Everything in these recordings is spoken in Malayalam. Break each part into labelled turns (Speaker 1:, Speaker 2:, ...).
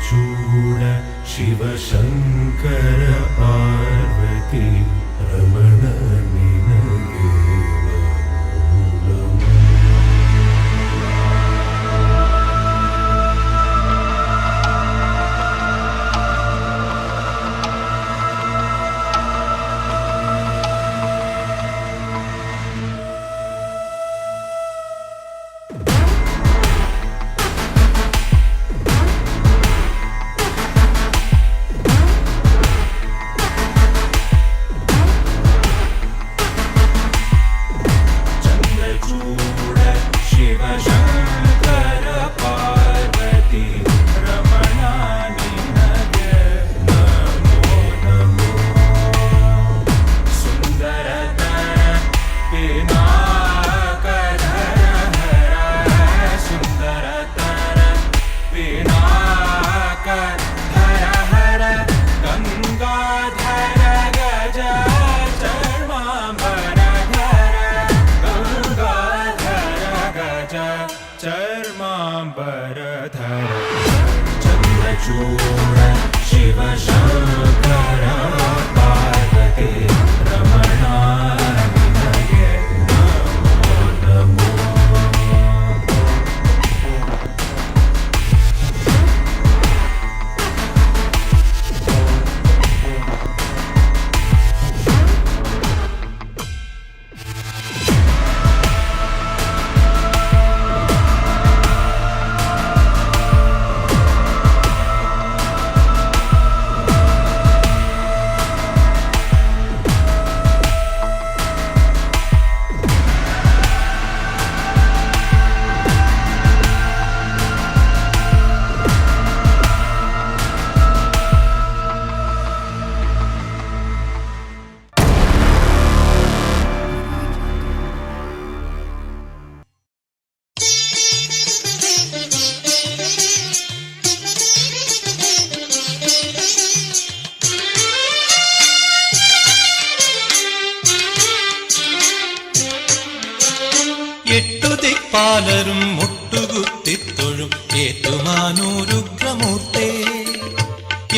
Speaker 1: चन्द्रचूड शिवशङ्कर पार्वती रमण निनगे चर्माम्बरधर चन्द्रचूड शिवशङ्कर पार्वती रमण निनगे नमो
Speaker 2: പാലരും മുട്ടുകുത്തിത്തൊഴും ഏറ്റുമാനൂരുഗ്രമൂർത്തേ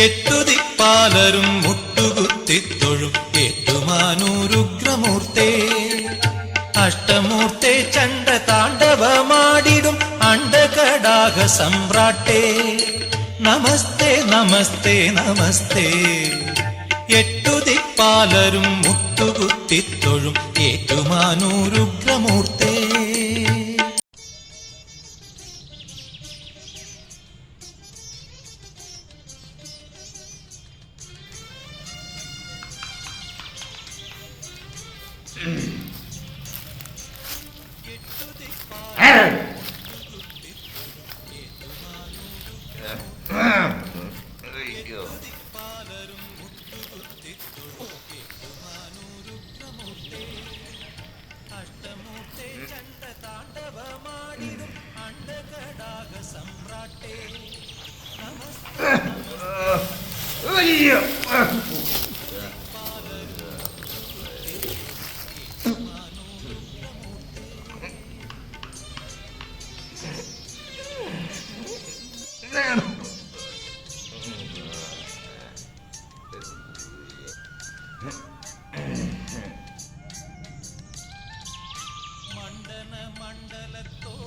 Speaker 2: എട്ടുതിപ്പാലരും മുട്ടുകുത്തിത്തൊഴും ഏറ്റുമാനൂരുഗ്രമൂർത്തേ അഷ്ടമൂർത്തേ ചണ്ഡ താണ്ഡവമാടിടും അണ്ഡകടാക സമ്രാട്ടേ നമസ്തേ നമസ്തേ നമസ്തേ എട്ടുതിപ്പാലരും മുട്ടുകുത്തിത്തൊഴും ഏറ്റുമാനൂരുഗ്രമൂർത്തേ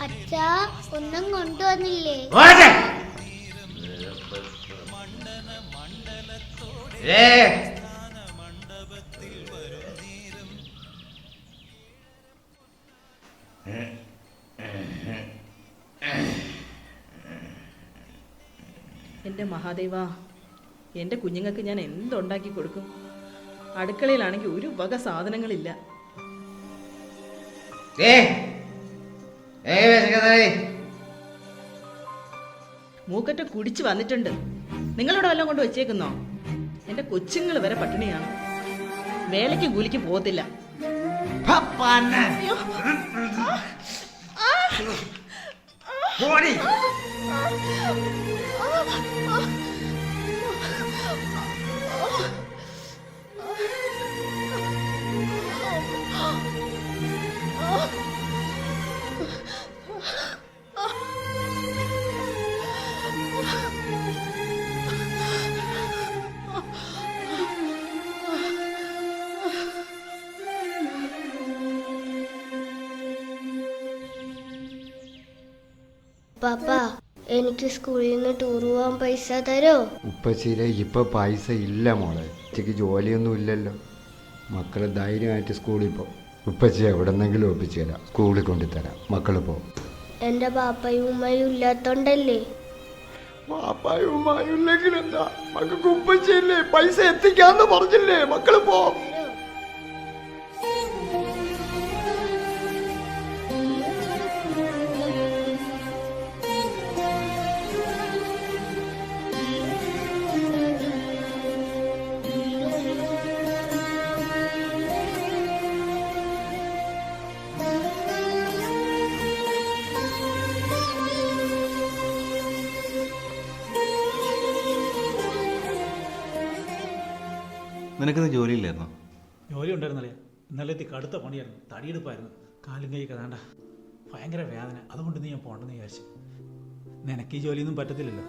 Speaker 3: അച്ഛാ ഒന്നും കൊണ്ടുവന്നില്ലേ?
Speaker 4: എൻ്റെ മഹാദേവ, എൻ്റെ കുഞ്ഞുങ്ങൾക്ക് ഞാൻ എന്തുണ്ടാക്കി കൊടുക്കും? അടുക്കളയിലാണെങ്കിൽ ഒരു വക സാധനങ്ങളില്ല. മൂക്കറ്റ കുടിച്ചു വന്നിട്ടുണ്ട്. നിങ്ങളിവിടെ വല്ലതും കൊണ്ട് വെച്ചേക്കുന്നോ? എൻ്റെ കൊച്ചുങ്ങൾ വരെ പട്ടിണിയാണ്. വേലയ്ക്ക് കൂലിക്ക് പോകത്തില്ല.
Speaker 3: പാപ്പ എനിക്ക് സ്കൂളിൽ നിന്ന് ടൂർ പോകാൻ പൈസ തരോ?
Speaker 5: ഉപ്പച്ചിയിലെ ഇപ്പം പൈസ ഇല്ല മോളെ. ഉച്ചയ്ക്ക് ജോലിയൊന്നും ഇല്ലല്ലോ. മക്കൾ ധൈര്യമായിട്ട് സ്കൂളിൽ പോകും. ഉപ്പച്ചി എവിടെന്നെങ്കിലും ഒപ്പിച്ചു തരാം, സ്കൂളിൽ കൊണ്ടുതരാം. മക്കൾ പോകും.
Speaker 3: എന്റെ പാപ്പയും ഉമ്മയും ഇല്ലാത്തോണ്ടല്ലേ?
Speaker 5: പാപ്പായും ഉമ്മായും ഇല്ലെങ്കിൽ എന്താ, മക്കൾക്ക് ഉപ്പച്ചിയല്ലേ പൈസ എത്തിക്കാന്ന് പറഞ്ഞില്ലേ. മക്കൾ പോകും.
Speaker 6: നിനക്കിന്ന് ജോലിയില്ലായിരുന്നോ?
Speaker 7: ജോലി ഉണ്ടായിരുന്നല്ലേ? ഇന്നലെ കടുത്ത പണിയായിരുന്നു, തടിയെടുപ്പായിരുന്നു. കാലും കൈയൊക്കെ വേണ്ട, ഭയങ്കര വേദന. അതുകൊണ്ട് നീ ഞാൻ പോകണ്ടെന്ന് വിചാരിച്ചു. നിനക്ക് ഈ ജോലിയൊന്നും പറ്റത്തില്ലല്ലോ.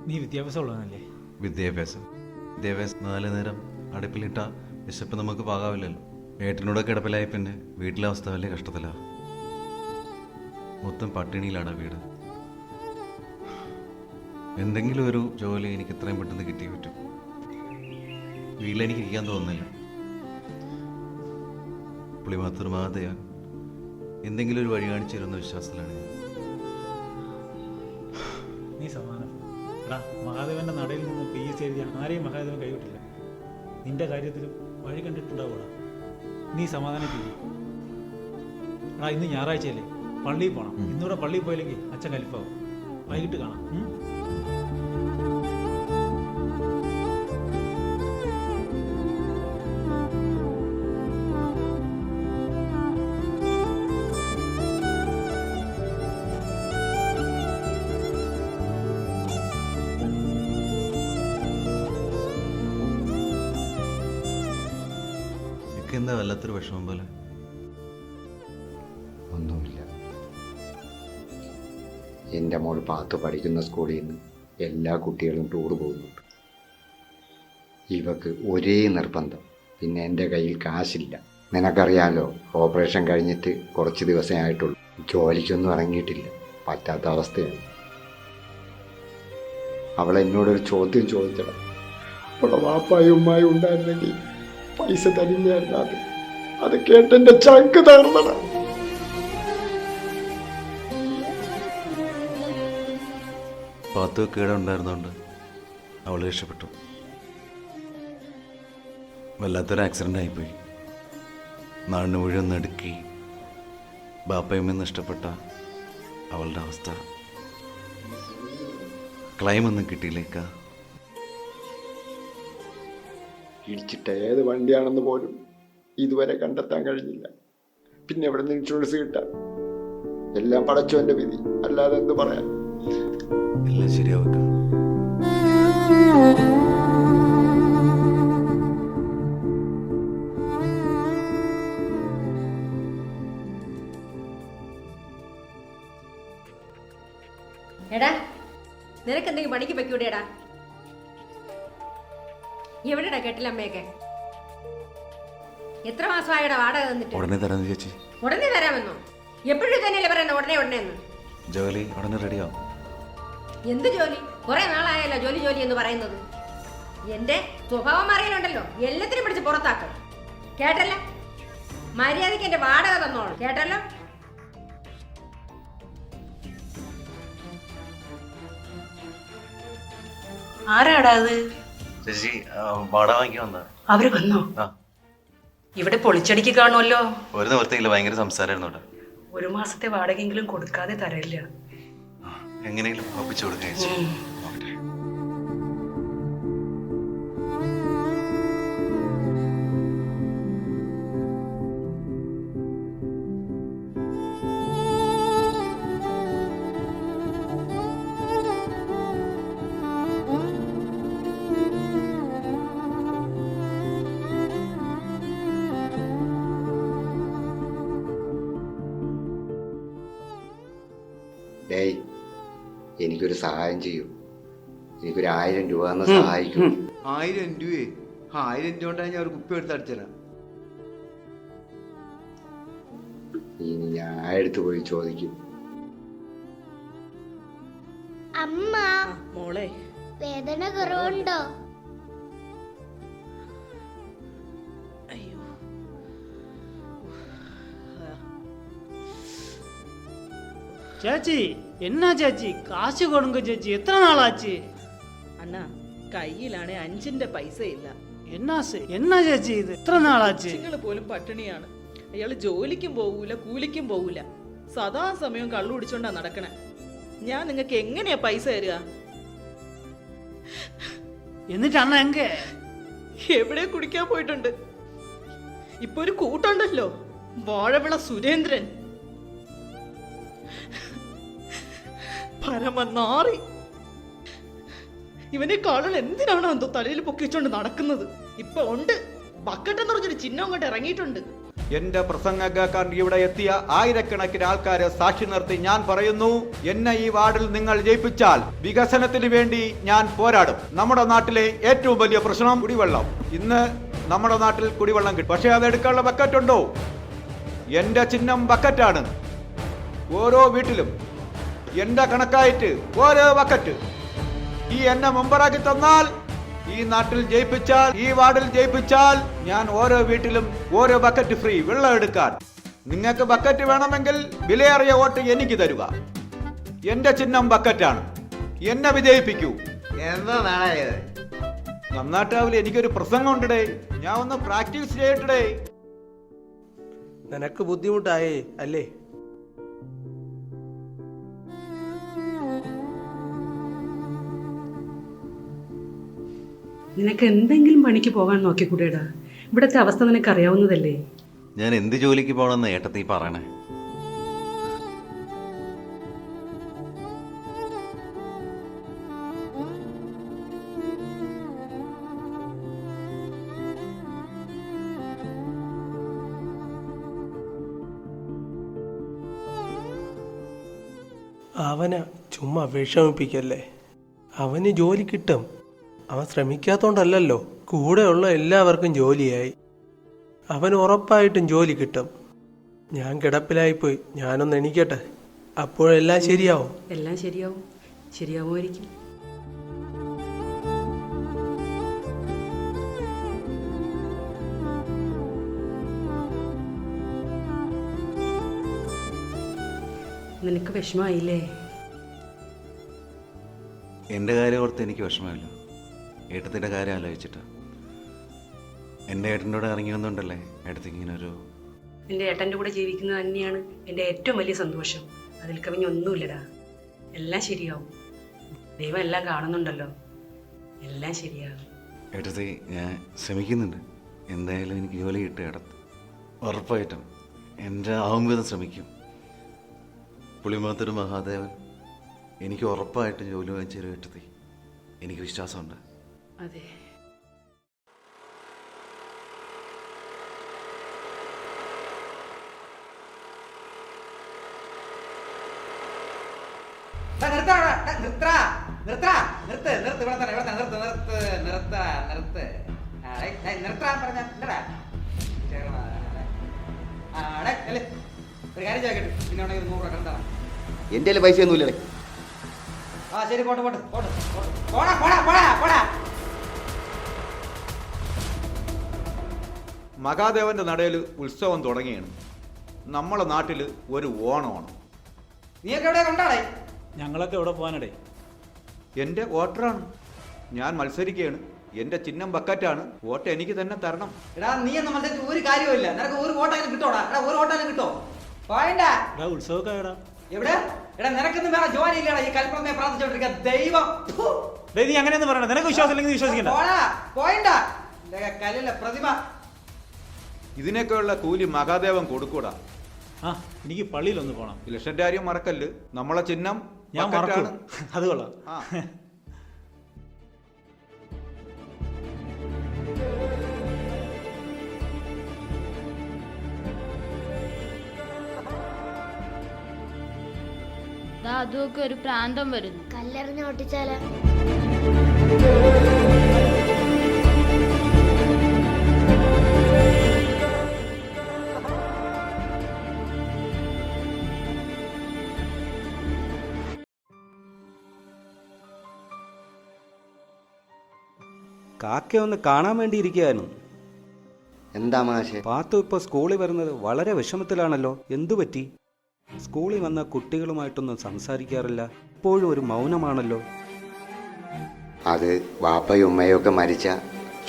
Speaker 7: നീ വിദ്യാഭ്യാസം ഉള്ളവനല്ലേ?
Speaker 6: വിദ്യാഭ്യാസം 4 നേരം അടുപ്പിലിട്ട വിശപ്പ് നമുക്ക് പാകാവില്ലല്ലോ. ഏട്ടനോട് കിടപ്പിലായി പിന്നെ വീട്ടിലെ അവസ്ഥ വലിയ കഷ്ടത്തിലാ. മൊത്തം പട്ടിണിയിലാണ് വീട്. എന്തെങ്കിലും ഒരു ജോലി എനിക്ക് ഇത്രയും പെട്ടെന്ന് കിട്ടിയേ പറ്റും. വീട്ടിലെനിക്ക് ഇരിക്കാൻ തോന്നുന്നില്ല. പുളിമാത്തൂർ മഹാദേവൻ എന്തെങ്കിലും ഒരു വഴി കാണിച്ചു തരുന്ന വിശ്വാസത്തിലാണ് ഞാൻ.
Speaker 7: നീ സമാധാനം. എടാ, മഹാദേവന്റെ നടയിൽ നിന്ന് PSC എഴുതിയ ആരെയും മഹാദേവൻ കൈവിട്ടില്ല. നിന്റെ കാര്യത്തിലും വഴി കണ്ടിട്ടുണ്ടാവൂടാ. നീ സമാധാനത്തില്ല. എടാ, ഇന്ന് ഞായറാഴ്ചയല്ലേ, പള്ളിയിൽ പോകണം. ഇന്നിവിടെ പള്ളിയിൽ പോയില്ലെങ്കിൽ അച്ഛൻ കലിപ്പാവും. വൈകിട്ട് കാണാം.
Speaker 6: എന്താ വല്ലാത്തൊരു വിഷമം പോലെ?
Speaker 5: ഒന്നുമില്ല. എൻ്റെ മോൾ പാത്ത് പഠിക്കുന്ന സ്കൂളിൽ നിന്ന് എല്ലാ കുട്ടികളും ടൂർ പോകുന്നുണ്ട്. ഇവക്ക് ഒരേ നിർബന്ധം, പിന്നെ എൻ്റെ കയ്യിൽ കാശില്ല. നിനക്കറിയാലോ, ഓപ്പറേഷൻ കഴിഞ്ഞിട്ട് കുറച്ച് ദിവസമേ ആയിട്ടുള്ളൂ. ജോലിക്കൊന്നും ഇറങ്ങിയിട്ടില്ല, പറ്റാത്ത അവസ്ഥയാണ്. അവളെന്നോടൊരു ചോദ്യം ചോദിച്ചണം. അവളെ വാപ്പായും ഉമ്മായും ഉണ്ടായിരുന്നെങ്കിൽ പൈസ തരില്ലാതെ. അത് കേട്ടെന്റെ ചങ്ക് തകർന്നട.
Speaker 6: പാത്തു കേടെ ഉണ്ടായിരുന്നോണ്ട് അവൾ രക്ഷപ്പെട്ടു. വല്ലാത്തൊരു ആക്സിഡൻ്റ് ആയിപ്പോയി. നാടിന് മുഴുവൻ നടുക്കി ബാപ്പയമ്മ നഷ്ടപ്പെട്ട അവളുടെ അവസ്ഥ. ക്ലൈമൊന്നും കിട്ടിയില്ലേക്കാ.
Speaker 5: ഇടിച്ചിട്ട് ഏത് വണ്ടിയാണെന്ന് പോലും ഇതുവരെ കണ്ടെത്താൻ കഴിഞ്ഞില്ല. പിന്നെ എവിടെ നിന്ന് ഇൻഷുറൻസ് കിട്ടാൻ? എല്ലാം പടച്ചോന്റെ വിധി, അല്ലാതെ എന്ത് പറയാൻ?
Speaker 6: എല്ലാം ശരിയാവുക.
Speaker 8: എടാ, നിനക്ക് എന്തെങ്കിലും പണിക്ക് പൊയ്ക്കൂടെടാ? എവിടെടാ കെട്ടിലമ്മയൊക്കെ? എത്ര മാസമായടാ വാടക തന്നിട്ട്?
Speaker 6: ഉടനെ തരാന്ന് ചേച്ചി.
Speaker 8: ഉടനെ തരാമെന്നോ? എപ്പോഴും തന്നെയല്ലേ പറയുന്നത് ഉടനെ ഉടനെന്ന്?
Speaker 6: ജോലി ഉടനെ റെഡിയാവും.
Speaker 8: എന്ത് ജോലി? കുറെ നാളായല്ലോ ജോലി ജോലി എന്ന് പറയുന്നത്. എന്റെ സ്വഭാവം അറിയലുണ്ടല്ലോ, എല്ലാത്തിനും പിടിച്ച് പുറത്താക്കും. കേട്ടല്ല? മര്യാദയ്ക്ക് എന്റെ വാടക തന്നോളൂ, കേട്ടല്ലോ?
Speaker 9: ആരാടാ അത്?
Speaker 6: ചേച്ചി വാടക വാങ്ങിക്കാൻ വന്നാ.
Speaker 9: അവര് വന്നോ?
Speaker 6: ആ,
Speaker 9: ഇവിടെ പൊളിച്ചടിക്ക് കാണുമല്ലോ.
Speaker 6: ഒരു നിവർത്തിയില്ല, ഭയങ്കര സംസാരമായിരുന്നു അവിടെ.
Speaker 9: 1 മാസത്തെ വാടകയെങ്കിലും കൊടുക്കാതെ തരില്ല.
Speaker 6: എങ്ങനെയെങ്കിലും ഒപ്പിച്ചു കൊടുക്കുക ചേച്ചി. നോക്കട്ടെ.
Speaker 5: ഡേയ്, എനിക്കൊരു സഹായം ചെയ്യൂ. എനിക്കൊരു 1000 രൂപ എന്ന് സഹായിക്കും.
Speaker 10: 1000 രൂപയെ? 1000 രൂപ കൊണ്ടാണ് ഞാൻ ഒരു കുപ്പി എടുത്ത് അടിച്ചരാം.
Speaker 5: ഇനി ഞാൻ അടുത്ത് പോയി ചോദിക്കും.
Speaker 3: അമ്മ
Speaker 4: മോളെ
Speaker 3: വേദന കുറവുണ്ടോ?
Speaker 4: അയ്യോ
Speaker 10: ചേച്ചി എന്നാ ചേച്ചി കാശ് കൊടുങ്ക ചേച്ചി, എത്ര നാളാച്ച്?
Speaker 4: അണ്ണാ കയ്യിലാണെ 5 പൈസ ഇല്ല.
Speaker 10: എന്നാ ചേച്ചി ഇത് എത്ര നാളാച്ച്?
Speaker 4: കൊച്ചുങ്ങള് പോലും പട്ടിണിയാണ്. അയാള് ജോലിക്കും പോകൂല, കൂലിക്കും പോകൂല, സദാസമയം കള്ളു കുടിച്ചോണ്ടാ നടക്കണേ. ഞാൻ നിങ്ങക്ക് എങ്ങനെയാ പൈസ തരിക?
Speaker 10: എന്നിട്ട് അണ്ണ എങ്കെ?
Speaker 4: എവിടെ കുടിക്കാൻ പോയിട്ടുണ്ട്. ഇപ്പൊ ഒരു കൂട്ടുണ്ടല്ലോ, വാഴവിള സുരേന്ദ്രൻ. പരമനാറി. ഇവനെ കാണാൻ എന്തിനാണോ എന്തോ തലയിൽ പൊക്കിച്ചോണ്ട് നടക്കുന്നത്. ഇപ്പൊ ഉണ്ട്, ബക്കറ്റ് എന്ന് പറഞ്ഞൊരു ചിഹ്നം കൊണ്ട് ഇറങ്ങിയിട്ടുണ്ട്.
Speaker 11: എന്റെ പ്രസംഗം കേൾക്കാൻ ഇവിടെ എത്തിയ ആയിരക്കണക്കിന് ആൾക്കാരെ സാക്ഷി നിർത്തി ഞാൻ പറയുന്നു, എന്നെ ഈ വാർഡിൽ നിങ്ങൾ ജയിപ്പിച്ചാൽ വികസനത്തിന് വേണ്ടി ഞാൻ പോരാടും. നമ്മുടെ നാട്ടിലെ ഏറ്റവും വലിയ പ്രശ്നം കുടിവെള്ളം. ഇന്ന് നമ്മുടെ നാട്ടിൽ കുടിവെള്ളം കിട്ടും, പക്ഷെ അത് എടുക്കാനുള്ള ബക്കറ്റ് ഉണ്ടോ? എന്റെ ചിഹ്നം ബക്കറ്റാണ്. ഓരോ വീട്ടിലും എന്റെ കണക്കായിട്ട് ഓരോ ബക്കറ്റ്. ഈ എന്നെ മെമ്പറാക്കി തന്നാൽ, ഈ നാട്ടിൽ ജയിപ്പിച്ചാൽ, ഈ വാർഡിൽ ജയിപ്പിച്ചാൽ, ഞാൻ ഓരോ വീട്ടിലും ഓരോ ബക്കറ്റ് ഫ്രീ വെള്ളം എടുക്കാൻ. നിങ്ങൾക്ക് ബക്കറ്റ് വേണമെങ്കിൽ വിലയേറിയ വോട്ട് എനിക്ക് തരുക. എന്റെ ചിഹ്നം ബക്കറ്റാണ്. എന്നെ വിജയിപ്പിക്കൂ.
Speaker 12: എന്താ നാളായത്?
Speaker 11: നന്നാട്ടാവില്ല, എനിക്കൊരു പ്രസംഗം ഉണ്ടേ, ഞാൻ ഒന്ന് പ്രാക്ടീസ് ചെയ്യട്ടെ.
Speaker 12: നിനക്ക് ബുദ്ധിമുട്ടായേ അല്ലേ?
Speaker 9: നിനക്ക് എന്തെങ്കിലും പണിക്ക് പോകാൻ നോക്കിക്കൂടേടാ? ഇവിടുത്തെ അവസ്ഥ നിനക്ക് അറിയാവുന്നതല്ലേ?
Speaker 6: ഞാൻ എന്ത് ജോലിക്ക് പോകണമെന്ന് ഏട്ടത്തി പറയണേ?
Speaker 12: അവനെ ചുമ്മാ വിഷമിപ്പിക്കല്ലേ. അവന് ജോലി കിട്ടും. അവൻ ശ്രമിക്കാത്തോണ്ടല്ലോ. കൂടെയുള്ള എല്ലാവർക്കും ജോലിയായി. അവന് ഉറപ്പായിട്ടും ജോലി കിട്ടും. ഞാൻ കിടപ്പിലായിപ്പോയി, ഞാനൊന്ന് എണീക്കട്ടെ, അപ്പോഴെല്ലാം ശരിയാവും.
Speaker 9: എല്ലാം ശരിയാവും. ശരിയാവുമായിരിക്കും. നിനക്ക് വിഷമായില്ലേ?
Speaker 6: എൻ്റെ കാര്യം ഓർത്ത് എനിക്ക് വിഷമമില്ല, ഏട്ടത്തിൻ്റെ കാര്യം ആലോചിച്ചിട്ട്. എൻ്റെ ഏട്ടൻ്റെ കൂടെ ഇറങ്ങി വന്നുകൊണ്ടല്ലേ ഏട്ടത്തിക്ക് ഇങ്ങനെ ഒരു...
Speaker 9: എൻ്റെ ഏട്ടൻ്റെ കൂടെ ജീവിക്കുന്നത് തന്നെയാണ് എൻ്റെ ഏറ്റവും വലിയ സന്തോഷം. അതിൽ കവിഞ്ഞ ഒന്നുമില്ലടാ. എല്ലാം ശരിയാവും. ദൈവം എല്ലാം കാണുന്നുണ്ടല്ലോ. എല്ലാം ശരിയാകും.
Speaker 6: ഏട്ടത്തി, ഞാൻ ശ്രമിക്കുന്നുണ്ട്. എന്തായാലും എനിക്ക് ജോലി കിട്ടും ഏട്ടത്ത്, ഉറപ്പായിട്ടും. എൻ്റെ ആവും വിധം ശ്രമിക്കും. പുളിമാത്തൊരു മഹാദേവൻ എനിക്ക് ഉറപ്പായിട്ടും ജോലി വാങ്ങിച്ചു തരും ഏട്ടത്തി, എനിക്ക് വിശ്വാസമുണ്ട്.
Speaker 9: അതെ.
Speaker 12: എന്റെ പൈസ ഒന്നുമില്ലേ?
Speaker 11: ശരി, പോട്ടെ പോട്ടെ പോട്ടെ. മഹാദേവന്റെ നടയിൽ ഉത്സവം തുടങ്ങിയാണ്. നമ്മളെ നാട്ടിൽ ഒരു ഓണമാണ്. നീയൊക്കെ എവിടെ കൊണ്ടാടേ?
Speaker 7: ഞങ്ങളൊക്കെ എവിടെ പോകാനടേ?
Speaker 11: എൻ്റെ വോട്ടറാണ്, ഞാൻ മത്സരിക്കുകയാണ്. എൻ്റെ ചിഹ്നം ബക്കറ്റാണ്. വോട്ട് എനിക്ക് തന്നെ തരണം.
Speaker 12: എടാ, നീ എന്ന് മത്സരിച്ച് ഒരു കാര്യമില്ല. നിനക്ക് ഒരു വോട്ടായാലും കിട്ടോടാ. എടാ, ഒരു വോട്ടായാലും കിട്ടോ?
Speaker 7: എടാ, ഉത്സവമൊക്കെ എടാ.
Speaker 12: എവിടെ? എടാ, നിനക്കൊന്നും വേറെ ജോലി ഇല്ലടാ. ഈ കൽപ്പനയെ പ്രാർത്ഥിച്ചോണ്ടിരിക്കുക. ദൈവം
Speaker 7: നീ അങ്ങനെയൊന്നും പറയണ്ട. നിനക്ക് വിശ്വാസം ഇല്ലെങ്കിൽ വിശ്വസിക്കണ്ട.
Speaker 12: കല്ലിലെ പ്രതിമ.
Speaker 11: ഇതിനൊക്കെയുള്ള കൂലി മഹാദേവൻ കൊടുക്കൂടാ.
Speaker 7: ആ, എനിക്ക് പള്ളിയിലൊന്ന് പോണം.
Speaker 11: ഇലക്ഷന്റെ കാര്യം മറക്കല്ല്. നമ്മളെ ചിഹ്നം
Speaker 7: ഞാൻ മറക്കും. അത് കൊള്ളാം.
Speaker 3: അതൊക്കെ ഒരു പ്രാന്തം വരുന്നു. കല്ലെറിഞ്ഞ് ഒട്ടിച്ചാല
Speaker 13: കാക്കയെ ഒന്ന് കാണാൻ വേണ്ടി ഇരിക്കുകയായിരുന്നു.
Speaker 5: എന്താ മാഷെ?
Speaker 13: പാത്തു ഇപ്പോൾ സ്കൂളിൽ വരുന്നത് വളരെ വിഷമത്തിലാണല്ലോ. എന്തു പറ്റി? സ്കൂളിൽ വന്ന കുട്ടികളുമായിട്ടൊന്നും സംസാരിക്കാറില്ല, എപ്പോഴും ഒരു മൗനമാണല്ലോ.
Speaker 5: അത് വാപ്പയും ഉമ്മയും ഒക്കെ മരിച്ച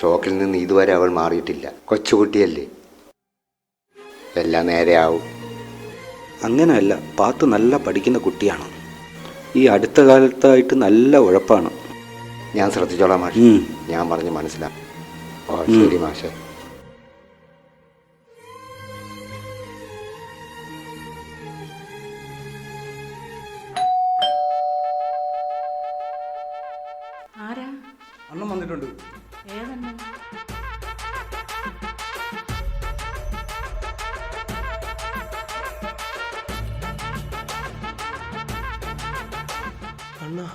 Speaker 5: ഷോക്കിൽ നിന്ന് ഇതുവരെ അവൾ മാറിയിട്ടില്ല. കൊച്ചുകുട്ടിയല്ലേ, എല്ലാം നേരെയാവും.
Speaker 13: അങ്ങനെയല്ല, പാത്തു നല്ല പഠിക്കുന്ന കുട്ടിയാണ്. ഈ അടുത്ത കാലത്തായിട്ട് നല്ല ഉഴപ്പാണ്.
Speaker 5: ഞാൻ ശ്രദ്ധിച്ചോളാം മാഷെ. ഞാൻ പറഞ്ഞ് മനസ്സിലാക്കും. ഓ ശരി മാഷെ.
Speaker 8: ആരാ?
Speaker 12: അണ്ണം വന്നിട്ടുണ്ട്.
Speaker 8: ഏതെണ്ണം?
Speaker 12: അണ്ണാ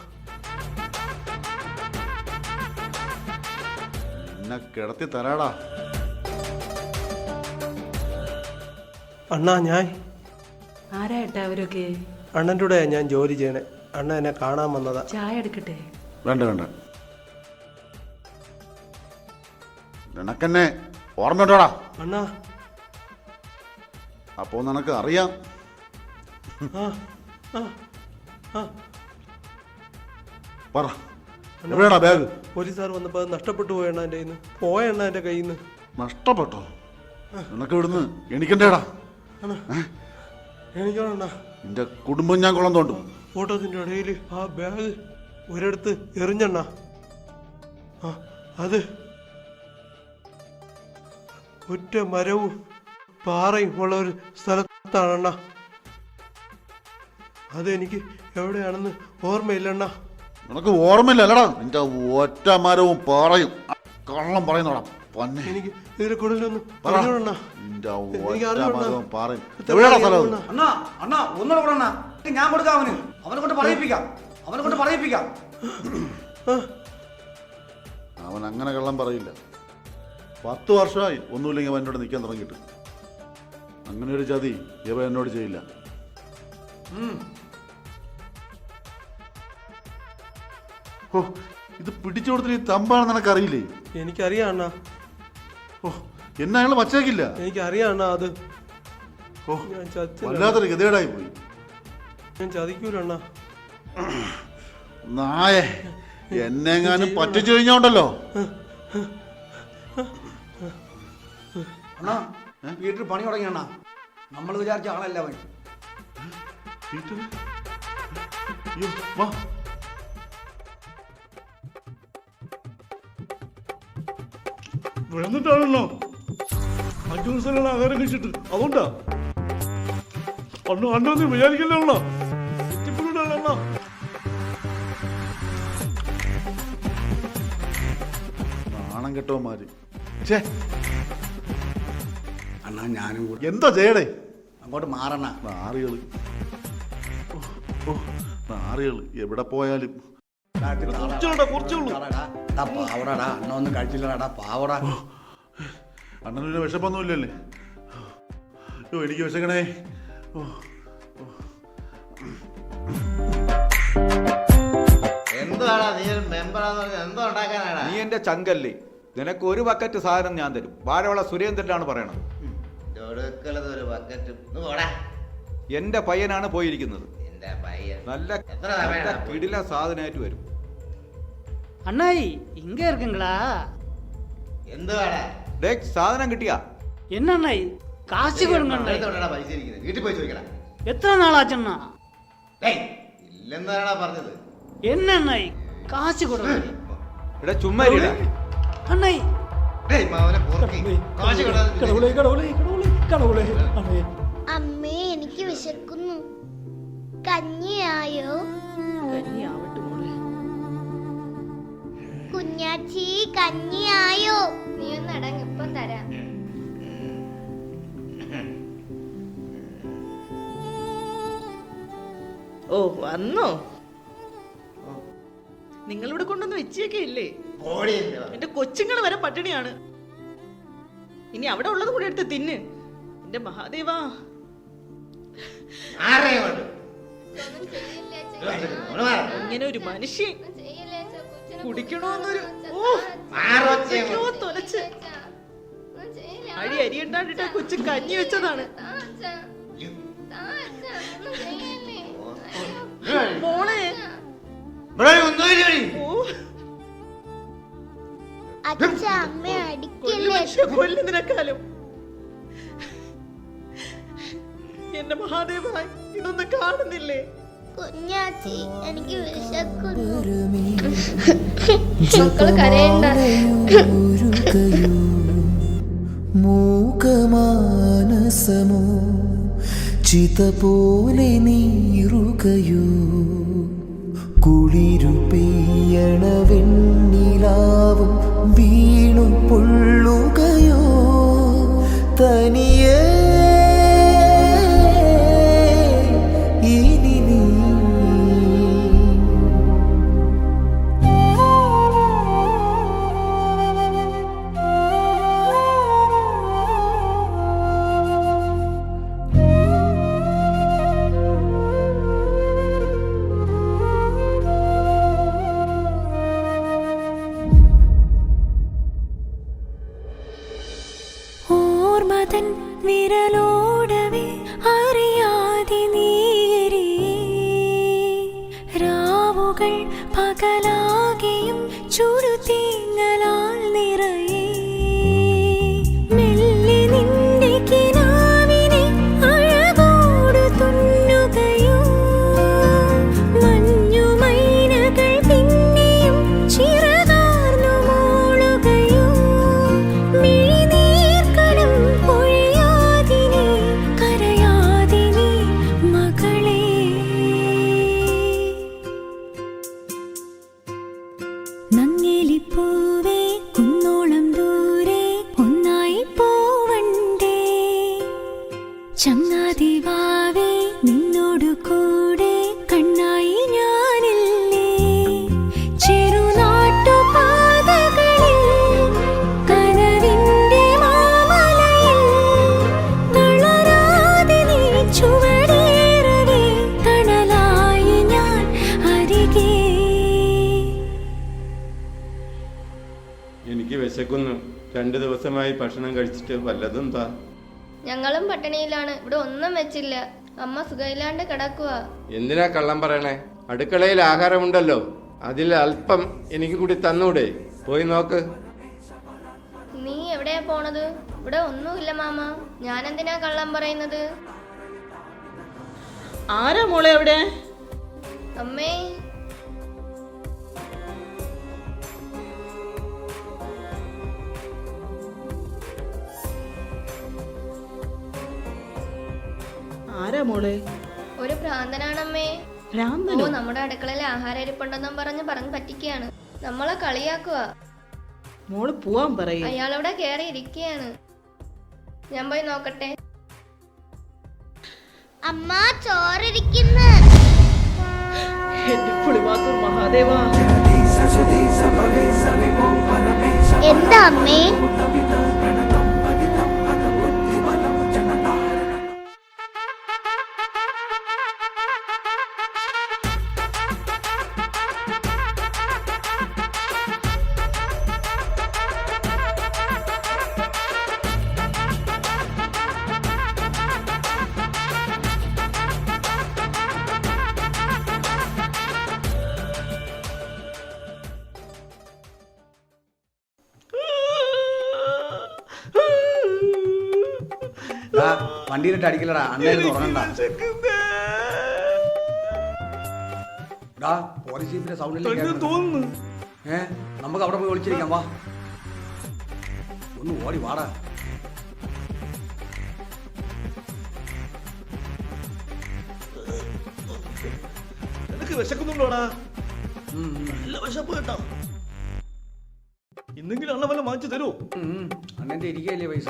Speaker 11: എന്നെ കിടത്തി തരാടാ.
Speaker 12: അണ്ണാ ഞാൻ
Speaker 9: ആരാ ഏട്ടാ അവരൊക്കെ?
Speaker 12: അണ്ണൻ്റെ കൂടെ ഞാൻ ജോലി ചെയ്യണേ. അണ്ണ എന്നെ കാണാൻ വന്നതാ.
Speaker 9: ചായ എടുക്കട്ടെ?
Speaker 11: വേണ്ട വേണ്ട. നിനക്കെന്നെ ഓർമ്മയുണ്ടോടാ?
Speaker 12: അണ്ണാ
Speaker 11: അപ്പോ നിനക്ക് അറിയാം.
Speaker 12: ആ ആ ആ
Speaker 11: പറ, എവിടെയാടാ ബാഗ്?
Speaker 12: പോലീസുകാർ വന്നപ്പോൾ അത് നഷ്ടപ്പെട്ടു പോയണ്ണ എൻ്റെ കയ്യിൽ നിന്ന്. പോയണ്ണ എൻ്റെ കയ്യിൽ നിന്ന്.
Speaker 11: നഷ്ടപ്പെട്ടോ? നിനക്ക് ഇവിടുന്ന് എണിക്കണ്ടേടാ.
Speaker 12: എനിക്കാണണ്ണ.
Speaker 11: നിന്റെ കുടുംബം ഞാൻ കുളം തോണ്ടും.
Speaker 12: ഫോട്ടോസിൻ്റെ ഇടയിൽ ആ ബാഗ് ഒരിടത്ത് എറിഞ്ഞണ്ണ. ആ അത് ഒറ്റ മരവും പാറയും ഉള്ള ഒരു സ്ഥലത്താണണ്ണ. അതെനിക്ക് എവിടെയാണെന്ന് ഓർമ്മയില്ലണ്ണ.
Speaker 11: നിനക്ക് ഓർമ്മയില്ലല്ലടാ? നിന്റെ ഒറ്റ മരവും പാറയും കള്ളം പറയുന്നോടാ പന്നെ.
Speaker 12: എനിക്ക് ഇതിനെ കൂടുതലൊന്നും പറഞ്ഞോളണ്ണ.
Speaker 11: നിന്റെ
Speaker 12: എനിക്ക്
Speaker 11: ഒറ്റ
Speaker 12: അറിഞ്ഞോളണ്ണ.
Speaker 11: മരവും പാറയും എവിടെയാടാ സ്ഥലം?
Speaker 12: അണ്ണാ അണ്ണാ ഒന്നുകൂടെ കൂടെ അണ്ണാ. ഞാൻ കൊടുക്കാം അവന്. അവനെ കൊണ്ട് പറയിപ്പിക്കാം. അവനെ കൊണ്ട് പറയിപ്പിക്കാം.
Speaker 11: അവൻ അങ്ങനെ കള്ളം പറയില്ല. 10 വർഷമായി ഒന്നുമില്ലെങ്കിൽ അവൻ എന്നോട് നിൽക്കാൻ തുടങ്ങിയിട്ട്. അങ്ങനെ ഒരു ചതി ഇവ എന്നോട് ചെയ്യില്ല. ഓ, ഇത് പിടിച്ചു കൊടുത്തിട്ട് ഈ തമ്പാണെന്ന് നിനക്കറിയില്ലേ?
Speaker 12: എനിക്കറിയാം അണ്ണാ.
Speaker 11: ഓ, എന്നെ അയാൾ വച്ചേക്കില്ല.
Speaker 12: എനിക്കറിയാം അണ്ണാ. അത്
Speaker 11: ഓ,
Speaker 12: ഞാൻ ചതിച്ചില്ല.
Speaker 11: വല്ലാത്തൊരു ഗതികേടായി പോയി.
Speaker 12: ഞാൻ ചതിക്കൂല അണ്ണാ.
Speaker 11: നായേ, എന്നെങ്ങാനും പറ്റിച്ചു കഴിഞ്ഞോണ്ടല്ലോ.
Speaker 12: അണ്ണാ വീട്ടിൽ പണി തുടങ്ങി അണ്ണാ. നമ്മൾ വിചാരിച്ച ആളല്ല അവൻ.
Speaker 11: വീട്ടില്? അയ്യോ, വാ.
Speaker 7: വിളന്നിട്ടാണല്ലോ 5 ദിവസമാണ് ആഹാരം കഴിച്ചിട്ട്. അതുകൊണ്ടാ അണ്ണൊന്നും വിചാരിക്കല്ലോ. എത്തിപ്പോഴാണോ
Speaker 11: നാണം കെട്ടവന്മാര്.
Speaker 12: അണ്ണാ ഞാനും കൂടി
Speaker 11: എന്താ ചെയ്യടേ?
Speaker 12: അങ്ങോട്ട് മാറണ.
Speaker 11: നാറികള്. നാറികള് എവിടെ പോയാലും.
Speaker 12: പാവടാ അണ്ണ ഒന്നും കഴിച്ചില്ലടാ. പാവടാ.
Speaker 11: അണ്ണനൊരു വിശപ്പൊന്നുമില്ലല്ലേ? ഓ, എനിക്ക് വിശക്കണേ. നീ എന്റെ ചങ്കല്ലേ? നിനക്ക് ഒരു ബക്കറ്റ് സാധനം ഞാൻ തരും. വാഴവള സുരേന്ദ്രനാണ് പറയണത്. എന്റെ പയ്യനാണ് പോയിരിക്കുന്നത്. നല്ല കിടില സാധനമായിട്ട് വരും.
Speaker 10: அண்ணாய் இங்க இருக்குங்களா?
Speaker 11: സാധനം കിട്ടിയാ?
Speaker 10: என்ன அண்ணாய் காசு கொடுங்க அண்ணாய். எத்தனை நாள் ஆச்சுண்ணா? என்ன அண்ணாய் காசு கொடுங்க.
Speaker 11: ചുമ്മാ
Speaker 10: அண்ணாய் கடவுளே கடவுளே கடவுளே கடவுளே.
Speaker 3: അമ്മേ എനിക്ക് വിശക്കുന്നു. കഞ്ഞിയായോ?
Speaker 10: കഞ്ഞി ആവട്ടെ മോളെ.
Speaker 3: കുഞ്ഞാച്ചി കഞ്ഞിയായോ? നീ ഒന്ന് അടങ്ങ്, ഇപ്പം തരാം.
Speaker 4: ഓ വന്നോ? നിങ്ങളിവിടെ കൊണ്ടൊന്ന് വെച്ചേക്കേ ഇല്ലേ? എന്റെ കൊച്ചുങ്ങൾ വരെ പട്ടിണിയാണ്. ഇനി അവിടെ ഉള്ളത് കൂടെ എടുത്ത് തിന്ന്. എന്റെ മഹാദേവാ. ഇങ്ങനെ ഒരു മനുഷ്യൻ കുടിക്കണോന്നൊരു അയ്യോ, തൊലച്ച്. അരി ഉണ്ടാണ്ടിട്ട് കൊച്ചു കഞ്ഞി വെച്ചതാണ്. മോളെ കൊല്ലുന്നതിനേക്കാളും എന്റെ മഹാദേവ, ഇതൊന്നും കാണുന്നില്ലേ?
Speaker 3: കുഞ്ഞാച്ചി, എനിക്ക് വിശക്കുന്നു. മക്കള് കരയണ്ട.
Speaker 1: മൂകമാനസമോ ചിത പോലെ നീറുകയോ കുളിരു പെയ്യണ വെണ്ണിലാവും വീണു പൊള്ളുകയോ തനിയേ ഇനി നീ
Speaker 14: ഓർമ്മതൻ വിരലോടവേ അറിയാതെ നീയരിയേ രാവുകൾ പകലാകെയും ചുടുതീങ്ങലാൽ നിറയേ മെല്ലെ നിന്റെ കിനാവിനെ അഴകോട് തുന്നുകയോ മഞ്ഞുമൈനകൾ പിന്നെയും ചിറകാർന്നു മൂളുകയോ മിഴിനീർക്കണം പൊഴിയാതിനെ കരയാതിനെ മകളെ നങ്ങേലിപ്പൂവേ കുന്നോളം ദൂരെ ഒന്നായി പോവണ്ടേ ചങ്ങാതി വാവേ നിന്നോടു കൂടെ കണ്ണായി ഞാനില്ലേ ചെറുനാട്ടുപാതകളിൽ കനവിന്റെ മാമലയിൽ തളരാതെ നീ ചുവടേറവേ തണലായി ഞാൻ അരികെ.
Speaker 15: എനിക്ക് വിശക്കുന്നു. 2 ദിവസമായി ഭക്ഷണം കഴിച്ചിട്ട് വല്ലതും താ.
Speaker 3: ഞങ്ങളും പട്ടിണിയിലാണ്. ഇവിടെ ഒന്നും വെച്ചില്ല. അമ്മ സുഖമില്ലാണ്ട് കിടക്കുക.
Speaker 15: എന്തിനാ കള്ളം പറയണേ? അടുക്കളയിൽ ആഹാരമുണ്ടല്ലോ, അതിൽ അല്പം എനിക്ക് കൂടി തന്നൂടെ? പോയി നോക്ക്.
Speaker 3: നീ എവിടെയാ പോണത്? ഇവിടെ ഒന്നുമില്ല മാമ. ഞാൻ എന്തിനാ കള്ളം പറയുന്നത്?
Speaker 4: ആരാ മോളെ അവിടെ?
Speaker 3: അമ്മേ,
Speaker 4: ആരാ മോളെ?
Speaker 3: ഒരു ഭ്രാന്തനാണമ്മേ.
Speaker 4: ഭ്രാന്തനോ?
Speaker 3: ഓ, നമ്മുടെ അടുക്കളയിൽ ആഹാരം ഇരിപ്പുണ്ടെന്നും പറഞ്ഞ് പറ്റിക്കുകയാണ്. നമ്മളെ കളിയാക്കുക.
Speaker 4: മോള് പോവാൻ പറയും.
Speaker 3: അയാളവിടെ കേറി ഇരിക്കുകയാണ്. ഞാൻ പോയി നോക്കട്ടെ. അമ്മ, ചോറിരിക്കുന്ന.
Speaker 4: എന്റെ പുളിമാത്തൂർ മഹാദേവ.
Speaker 3: എന്താ അമ്മേ?
Speaker 12: വണ്ടിയിലിട്ട് അടിക്കലടാ, അന്നേരം ഉറങ്ങണ്ട. പോലീസ് ജീപ്പിന്റെ സൗണ്ടിലേക്ക് തോന്നുന്നു. നമുക്ക് അവിടെ പോയി ഒളിച്ചിരിക്കാം. വാ, ഒന്ന് ഓടി വാടാ.
Speaker 10: നിനക്ക് വിശക്കുന്നുണ്ടോടാ? നല്ല വിശപ്പ് കേട്ടോ. ഇന്നെങ്കിലും അണ്ണ വല്ല വാങ്ങിച്ചു തരൂ.
Speaker 12: അണ്ണന്റെ ഇരിക്കല്ലേ പൈസ.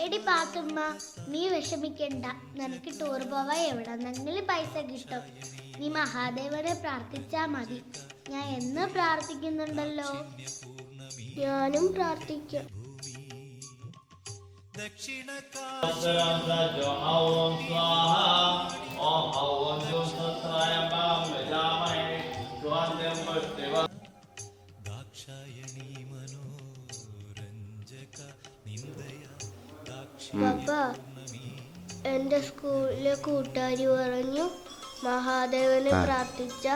Speaker 3: എടി പാത്തുമ്മ, നീ വിഷമിക്കണ്ട. നിനക്ക് ടൂർ പോവാൻ എവിടെന്നെങ്കിലും പൈസ കിട്ടും. നീ മഹാദേവനെ പ്രാർത്ഥിച്ചാ മതി. ഞാൻ എന്ന് പ്രാർത്ഥിക്കുന്നുണ്ടല്ലോ. ഞാനും പ്രാർത്ഥിക്കാം. പപ്പ, എൻ്റെ സ്കൂളിലെ കൂട്ടുകാരി പറഞ്ഞു മഹാദേവനെ പ്രാർത്ഥിച്ച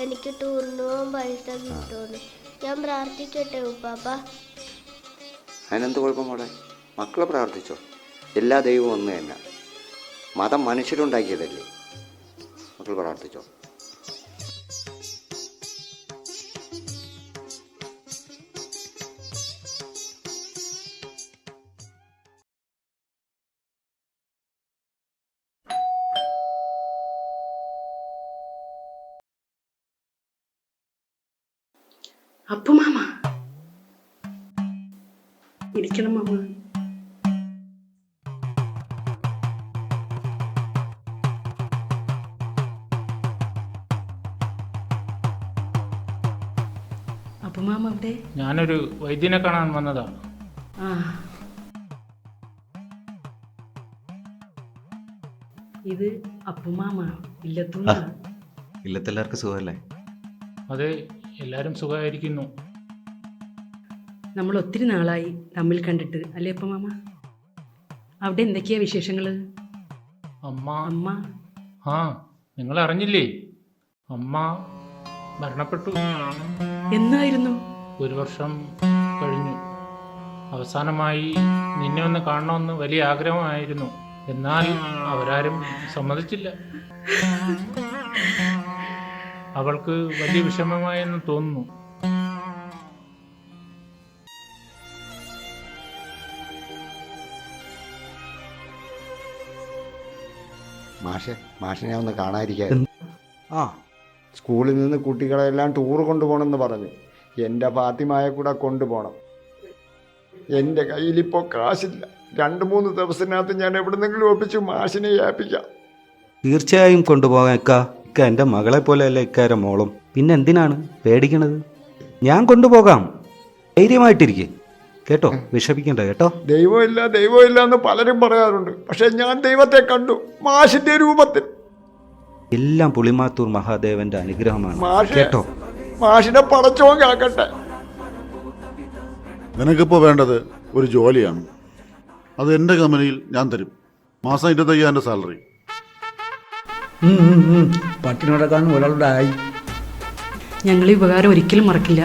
Speaker 3: എനിക്ക് ടൂറിന് പോകാൻ പൈസ കിട്ടുമെന്ന്. ഞാൻ പ്രാർത്ഥിക്കട്ടെ ഉപ്പാപ്പ?
Speaker 6: അതിനെന്ത് കുഴപ്പം മോളെ? മക്കളെ പ്രാർത്ഥിച്ചോ. എല്ലാ ദൈവവും ഒന്ന് തന്നെ. മതം മനുഷ്യരുണ്ടാക്കിയതല്ലേ. മക്കൾ പ്രാർത്ഥിച്ചോ.
Speaker 9: അപ്പു മാമ ഇരിക്കണം മാമ. അപ്പു മാമ അവിടെ?
Speaker 7: ഞാനൊരു വൈദ്യനെ കാണാൻ വന്നതാണ്.
Speaker 9: ആ, ഇത് അപ്പുമാമ ഇല്ലത്തുന്ന.
Speaker 6: ഇല്ലത്തെല്ലാവർക്കും സുഖമല്ലേ?
Speaker 7: അതെ, എല്ലാവരും സുഖമായിരിക്കുന്നു.
Speaker 9: നമ്മൾ ഒത്തിരി നാളായി തമ്മിൽ കണ്ടിട്ട്, അല്ലേ അപ്പുമാമ? അവിടെ എന്തൊക്കെയാ വിശേഷങ്ങൾ?
Speaker 7: അമ്മ ആ, നിങ്ങൾ അറിഞ്ഞില്ലേ? അമ്മ മരണപ്പെട്ടു.
Speaker 9: എന്നായിരുന്നു?
Speaker 7: 1 വർഷം കഴിഞ്ഞു. അവസാനമായി നിന്നെ ഒന്ന് കാണണമെന്ന് വലിയ ആഗ്രഹമായിരുന്നു. എന്നാൽ അവരാരും സമ്മതിച്ചില്ല. അവൾക്ക് വലിയ വിഷമമായെന്ന് തോന്നുന്നു.
Speaker 5: മാഷിനെ ഒന്ന് കാണാതിരിക്കാൻ. ആ, സ്കൂളിൽ നിന്ന് കുട്ടികളെല്ലാം ടൂർ കൊണ്ടുപോകണമെന്ന് പറഞ്ഞു. എൻ്റെ ഫാത്തിമായ കൂടെ കൊണ്ടുപോകണം. എൻ്റെ കയ്യിലിപ്പോൾ കാശില്ല. 2-3 ദിവസത്തിനകത്ത് ഞാൻ എവിടെന്നെങ്കിലും ഒപ്പിച്ച് മാഷിനെ ഏൽപ്പിക്കാം.
Speaker 13: തീർച്ചയായും കൊണ്ടുപോകാം ഇക്ക. ഇക്ക എൻ്റെ മകളെ പോലെയല്ല ഇക്കാരെ മോളും. പിന്നെ എന്തിനാണ് പേടിക്കണത്? ഞാൻ കൊണ്ടുപോകാം. ധൈര്യമായിട്ടിരിക്കെ കേട്ടോ, വിഷമിക്കണ്ട കേട്ടോ.
Speaker 5: ദൈവമില്ല എന്ന് പലരും പറയാറുണ്ട്. പക്ഷെ ഞാൻ ദൈവത്തെ കണ്ടു, മാഷിന്റെ രൂപത്തിൽ.
Speaker 13: എല്ലാം പുളിമാത്തൂർ മഹാദേവന്റെ അനുഗ്രഹമാണ് കേട്ടോ.
Speaker 5: മാഷിനെ പടച്ചോൻ കാക്കട്ടെ.
Speaker 16: നിനക്കിപ്പോൾ വേണ്ടത് ഒരു ജോലിയാണ്. അത് എൻ്റെ കമ്പനിയിൽ ഞാൻ തരും. മാസം 25,000 സാലറി.
Speaker 12: പട്ടിണി കിടക്കാൻ ഒരാളുടെ ആയി.
Speaker 9: ഞങ്ങൾ ഈ ഉപകാരം ഒരിക്കലും മറക്കില്ല.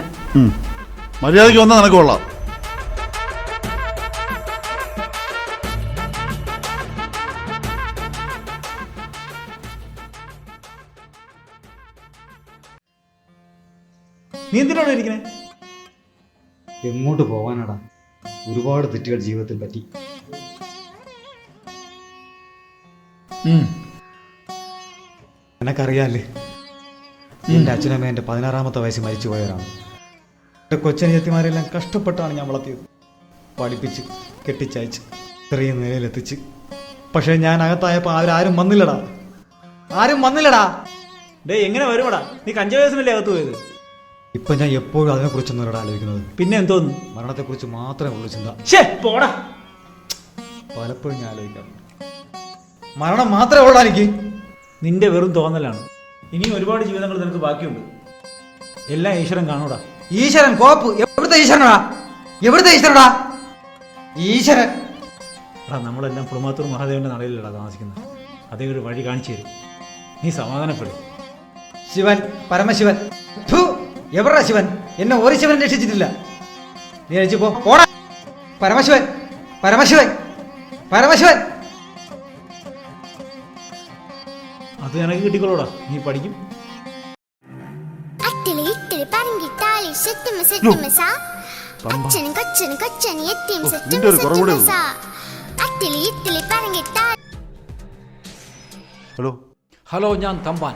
Speaker 16: മര്യാദയ്ക്ക് വന്നാൽ നിനക്ക് കൊള്ളാം.
Speaker 12: നീ എന്തിനാണ് ഇരിക്കണേ?
Speaker 17: എങ്ങോട്ട് പോകാനാടാ? ഒരുപാട് തെറ്റുകൾ ജീവിതത്തിൽ പറ്റി. എനക്കറിയാല്ലേ, എൻ്റെ അച്ഛനമ്മ എൻ്റെ 16-ാമത്തെ വയസ്സിൽ മരിച്ചു പോയവരാണ്. എൻ്റെ കൊച്ചനിയത്തിമാരെല്ലാം കഷ്ടപ്പെട്ടാണ് ഞാൻ വളർത്തിയത്. പഠിപ്പിച്ച് കെട്ടിച്ചയച്ച് ഇത്രയും നിലയിലെത്തിച്ച്. പക്ഷേ ഞാൻ അകത്തായപ്പോൾ അവരാരും വന്നില്ലടാ. ആരും വന്നില്ലടാ.
Speaker 10: ഡേ, എങ്ങനെ വരുമടാ? നീ 5 വയസ്സിനല്ലേ അകത്ത് പോയത്?
Speaker 17: ഇപ്പം ഞാൻ എപ്പോഴും അതിനെക്കുറിച്ചൊന്നും ആലോചിക്കുന്നത്.
Speaker 10: പിന്നെ എന്തോന്നു?
Speaker 17: മരണത്തെക്കുറിച്ച് മാത്രമേ ഉള്ളൂ ചിന്ത.
Speaker 10: പോടാ.
Speaker 17: പലപ്പോഴും ഞാൻ ആലോചിക്കാറുണ്ട്. മരണം മാത്രമേ ഉള്ളൂ എനിക്ക്.
Speaker 10: നിന്റെ വെറും തോന്നലാണ്. ഇനിയും ഒരുപാട് ജീവിതങ്ങൾ നിനക്ക് ബാക്കിയുണ്ട്. എല്ലാം ഈശ്വരൻ കാണൂടാ.
Speaker 12: ഈശ്വരൻ കോപ്പ്? എവിടുത്തെ ഈശ്വരനാ? എവിടുത്തെ ഈശ്വരനാ? ഈശ്വരൻ
Speaker 10: നമ്മളെല്ലാം പുളിമാത്തൂർ മഹാദേവന്റെ നടയിലല്ല താമസിക്കുന്നത്. അതേ ഒരു വഴി കാണിച്ചു തരും. നീ സമാധാനപ്പെടും.
Speaker 12: ശിവൻ, പരമശിവൻ. എവിടാ ശിവൻ? എന്നെ ഒരു ശിവൻ രക്ഷിച്ചിട്ടില്ല. നീ അഴിച്ചു പോടാ. പരമശിവൻ, പരമശിവൻ, പരമശിവൻ.
Speaker 10: അത് എനിക്ക് കിട്ടിക്കോളൂടാ. നീ പഠിക്കും.
Speaker 16: ഹലോ
Speaker 12: ഹലോ, ഞാൻ തമ്പാൻ.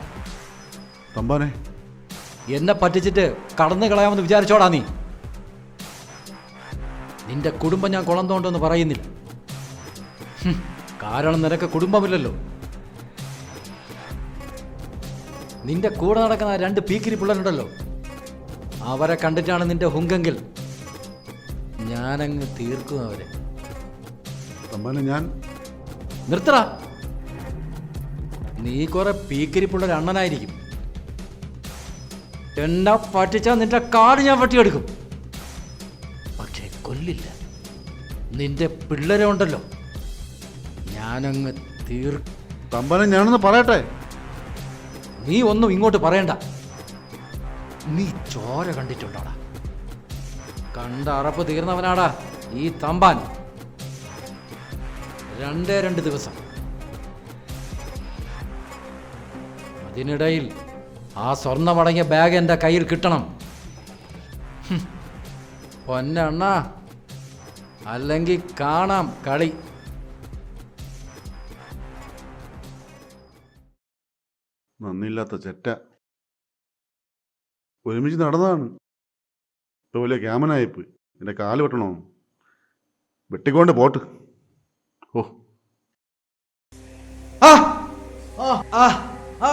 Speaker 16: തമ്പാനെ,
Speaker 12: എന്നെ പറ്റിച്ചിട്ട് കടന്നു കളയാമെന്ന് വിചാരിച്ചോടാ നീ? നിന്റെ കുടുംബം ഞാൻ കുളം തോണ്ടെന്ന് പറയുന്നില്ല. കാരണം നിനക്ക് കുടുംബമില്ലല്ലോ. നിന്റെ കൂടെ നടക്കുന്ന 2 പീക്കിരി പിള്ളേരുണ്ടല്ലോ, അവരെ കണ്ടിട്ടാണ് നിന്റെ ഹുങ്കെങ്കിൽ ഞാനങ്ങ് തീർക്കും അവരെ.
Speaker 16: തമ്പാനെ ഞാൻ
Speaker 12: നിർത്തറ. നീ കുറെ പീക്കരിപ്പുള്ളൊരു അണ്ണനായിരിക്കും. എന്നെ പറ്റിച്ചാൽ നിന്റെ കാട് ഞാൻ വെട്ടിയെടുക്കും. പക്ഷേ കൊല്ലില്ല. നിന്റെ പിള്ളേരെ ഉണ്ടല്ലോ ഞാനങ്ങ്
Speaker 16: തമ്പാനെ ഞാനൊന്ന് പറയട്ടെ.
Speaker 12: നീ ഒന്നും ഇങ്ങോട്ട് പറയണ്ട. നീ ചോര കണ്ടിട്ടുണ്ടോടാ? കണ്ട അറപ്പ് തീർന്നവനാടാ ഈ തമ്പാൻ. 2 ദിവസം. അതിനിടയിൽ ആ സ്വർണ്ണമടങ്ങിയ ബാഗ് എൻ്റെ കയ്യിൽ കിട്ടണം. പൊന്നണ്ണ, അല്ലെങ്കിൽ കാണാം കളി.
Speaker 16: നന്ദിയില്ലാത്ത ചെറ്റ. ഒരുമിച്ച് നടന്നതാണ്. ഇപ്പൊ വലിയ ക്യാമനായിപ്പോയി. എൻ്റെ കാല് വെട്ടണോ? വെട്ടിക്കൊണ്ട് പോട്ട്. ഓ
Speaker 12: ആ ആ ആ ആ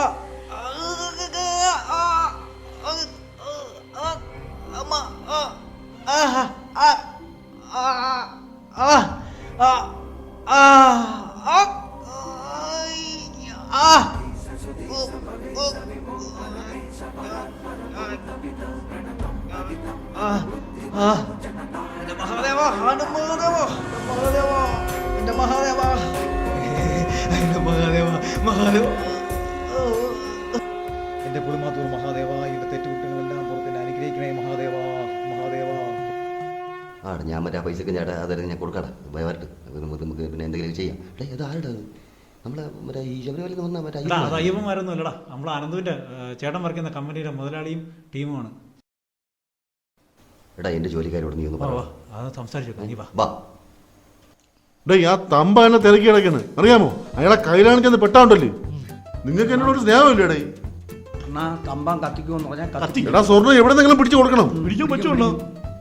Speaker 17: എന്റെ പുളിമാത്തൂർ മഹാദേവ, എന്റെ തെറ്റുകുറ്റങ്ങളെല്ലാം പുറത്തിന് അനുഗ്രഹിക്കണേ മഹാദേവ, മഹാദേവ.
Speaker 18: ഞാൻ മറ്റേ ആ പൈസക്ക് ചേട്ടാ അതായത് ഞാൻ കൊടുക്കടാ, വരട്ട് നമുക്ക് പിന്നെ എന്തെങ്കിലും ചെയ്യാം. ഇത് ആരുടെ നമ്മളെ മറ്റേ ഈ ശബരിമലയിൽ വന്ന മറ്റേ
Speaker 10: അയ്യപ്പന്മാരൊന്നും അല്ലടാ, നമ്മൾ അനന്തുവിന്റെ ചേട്ടൻ വർക്കുന്ന കമ്പനിയുടെ മുതലാളിയും ടീമുമാണ്.
Speaker 18: എടാ എന്റെ ജോലിക്കാരോട് നീ ഒന്ന് പറ.
Speaker 10: സംസാരിച്ചു നീ വാ.
Speaker 16: ആ തമ്പ എന്നെ തിരക്കി കിടക്കണ് അറിയാമോ? അയാളെ കയ്യിലാണിച്ചെന്ന് പെട്ടാണ്ടല്ലേ. നിങ്ങൾക്ക് എന്നോട് സ്നേഹമില്ലേടേ?
Speaker 12: തമ്പാൻ കത്തിക്കുമെന്ന് പറഞ്ഞാൽ
Speaker 16: എടാ സ്വർണ്ണം എവിടെന്നെങ്കിലും പിടിച്ചു കൊടുക്കണം. പിടിക്കാൻ പറ്റുമല്ലോ.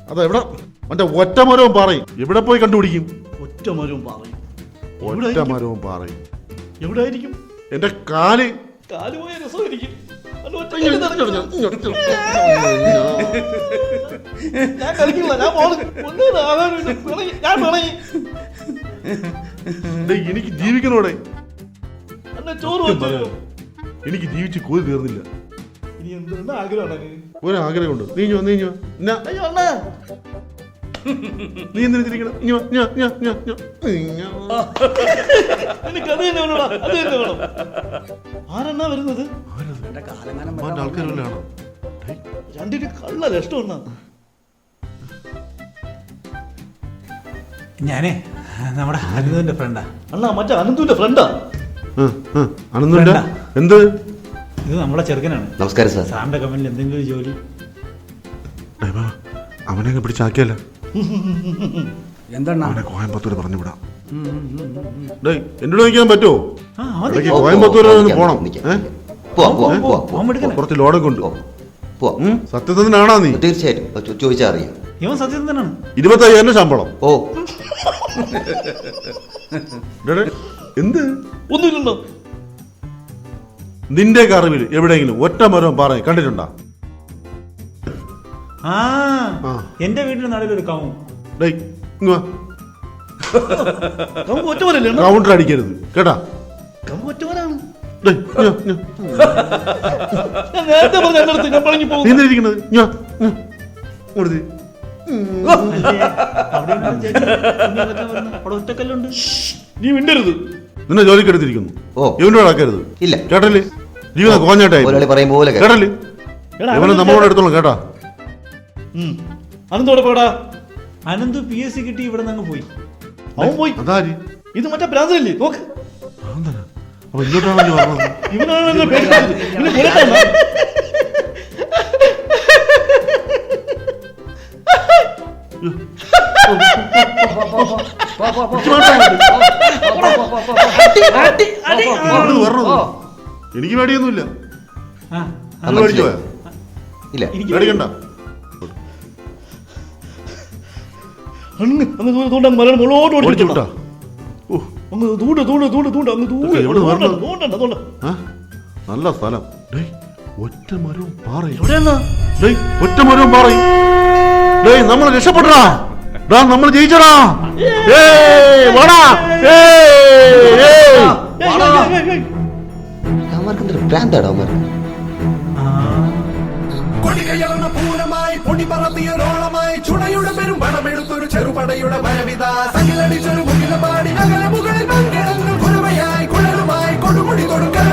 Speaker 16: അതാ എവിടെ മറ്റേ ഒറ്റമരവും പാറയും എവിടെ പോയി കണ്ടുപിടിക്കും?
Speaker 19: ഒറ്റമരവും പാറയും
Speaker 16: ഒറ്റമരവും പാറയും
Speaker 19: എവിടെ ആയിരിക്കും?
Speaker 16: എന്റെ കാല്
Speaker 19: പോയ രസമായിരിക്കും. ഞാൻ കളിക്കില്ല,
Speaker 16: എനിക്ക് ജീവിക്കണോടെ.
Speaker 19: ചോറ്
Speaker 16: എനിക്ക് ജീവിച്ച് കൊതി തീർന്നില്ല.
Speaker 19: ഇനി എന്താണ് ആഗ്രഹമാണ്?
Speaker 16: ഒരാഗ്രഹമുണ്ട്. നീഞ്ഞോ നീഞ്ഞോ നീ എന്തിനു തിരിക്കണം?
Speaker 19: എനിക്ക് അത് തന്നെ വേണോടാ, അത് തന്നെ വേണം. ആരെണ്ണാ വരുന്നത്?
Speaker 16: ആൾക്കാരല്ലാണോ?
Speaker 19: രണ്ടിന് കള്ള ലക്ഷണം.
Speaker 10: ഞാനേ നമ്മുടെ അനന്തുവിന്റെ ഫ്രണ്ടാ.
Speaker 19: അണ്ണാ മറ്റേ അനന്തുവിന്റെ ഫ്രണ്ടാ.
Speaker 16: അനന്തുവിന്റെ എന്ത്?
Speaker 10: ഇത് നമ്മളെ ചെറുക്കനാണ്.
Speaker 18: നമസ്കാരം സാർ.
Speaker 10: സാറിന്റെ കമ്പനിയിൽ എന്തെങ്കിലും ജോലി?
Speaker 16: അവനെ പിടിച്ചാക്കിയല്ല.
Speaker 12: എന്താണ്
Speaker 16: അവനെ കോയമ്പത്തൂർ പറഞ്ഞു വിടാം. എന്നോട് ചോദിക്കാൻ പറ്റുമോ? കോയമ്പത്തൂർ പോണം. കുറച്ച് ലോഡും കൊണ്ട്. സത്യസന്ധനാണോ നീ?
Speaker 18: തീർച്ചയായിട്ടും ചോദിച്ചാൽ അറിയാം.
Speaker 10: ഇവൻ സത്യസന്ധനാണ്.
Speaker 16: 25,000 ശമ്പളം. ഓ എന്ത്?
Speaker 19: ഒന്നുമില്ലല്ലോ.
Speaker 16: നിന്റെ അറിവിൽ എവിടെയെങ്കിലും ഒറ്റ മരവും പാറ കണ്ടിട്ടുണ്ടോ?
Speaker 10: എന്റെ വീടിന്റെ നടുവിലൊരു കവും.
Speaker 16: കൗണ്ടർ അടിക്കരുത് കേട്ടാ.
Speaker 19: നീ മിണ്ടരുത്.
Speaker 16: നിന്നെ ജോലിക്ക് എടുത്തിരിക്കുന്നു. ഇവനോട് ആക്കരുത്.
Speaker 18: ഇല്ല
Speaker 16: കേട്ടല്ലേ? ജീവിതം കോഞ്ഞാട്ടായി കേട്ടല്ലേ? ഇവനെ നമ്മളോട് എടുത്തോളാം കേട്ടാ.
Speaker 19: അനന്തോടെ പോടാ.
Speaker 10: അനന്ത് PSC കിട്ടി ഇവിടെ നിന്ന് പോയി.
Speaker 19: അവൻ പോയി. ഇത് മറ്റേ ഭ്രാന്തനല്ലേ? നോക്ക്. ഇവനാണ്
Speaker 16: എനിക്ക് പേടിയൊന്നുമില്ല. പേടിക്കണ്ട.
Speaker 19: മലയാളം മുളോട്ട് ഓടിച്ചിട്ടാ.
Speaker 16: നല്ല സ്ഥലം. ഒറ്റ മരവും പാറയും ഒറ്റ മരവും പാറയും നമ്മൾ രക്ഷപ്പെടാ നമ്മൾ ജയിച്ചടാ
Speaker 1: പൂരമായി പൊടി പറത്തിയൊരോളമായി ചുണയുടെ പെരും പണമെടുത്തൊരു ചെറുപടയുടെ ഭയവിത സകിലടിച്ചൊരു മുകിലപാടി നഗര മുകളിൽ മങ്കിടങ്ങൾ കുഴമയായി കുഴലുമായി കൊടുമുടി കൊടുക്കൽ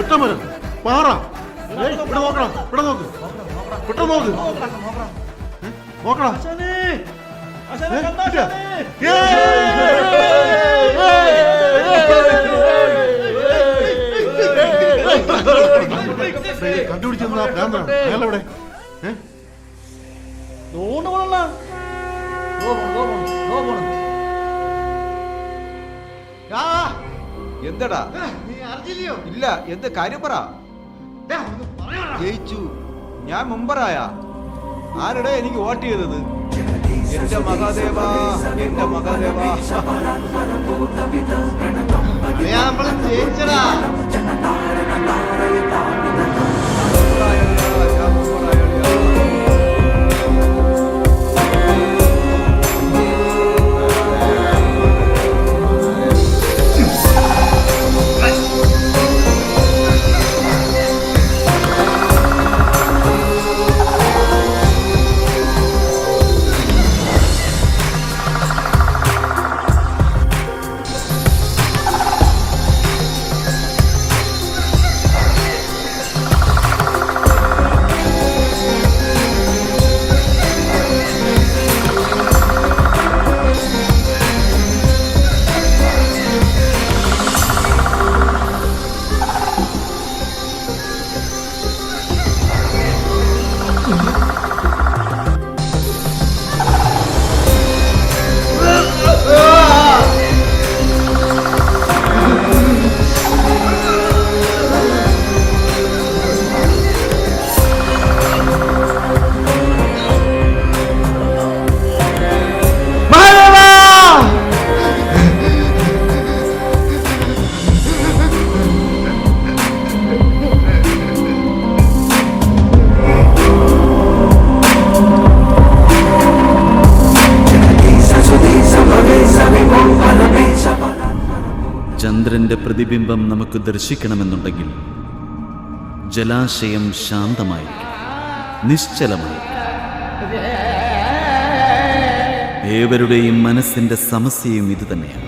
Speaker 16: ഒറ്റമരം പാറ ഇവിടെ നോക്കണം ഇവിടെ നോക്ക് പെട്ടെന്ന് നോക്ക് നോക്കടാ കണ്ടുപിടിച്ചെന്നാ ഭ്രാന്താണ് അയാളെവിടെ
Speaker 11: എന്തടാ ഇല്ല എന്ത് കാര്യം പറ ജയിച്ചു ഞാൻ മെമ്പറായ ആരുടെ എനിക്ക് വോട്ട് ചെയ്തത് എന്റെ മഹാദേവ എന്റെ മഹാദേവ ജയിച്ചടാ
Speaker 6: ചന്ദ്രന്റെ പ്രതിബിംബം നമുക്ക് ദർശിക്കണമെന്നുണ്ടെങ്കിൽ ജലാശയം ശാന്തമായിരിക്കും, നിശ്ചലമായിരിക്കും. ഏവരുടെയും മനസ്സിന്റെ സമസ്യയും ഇതുതന്നെയാണ്.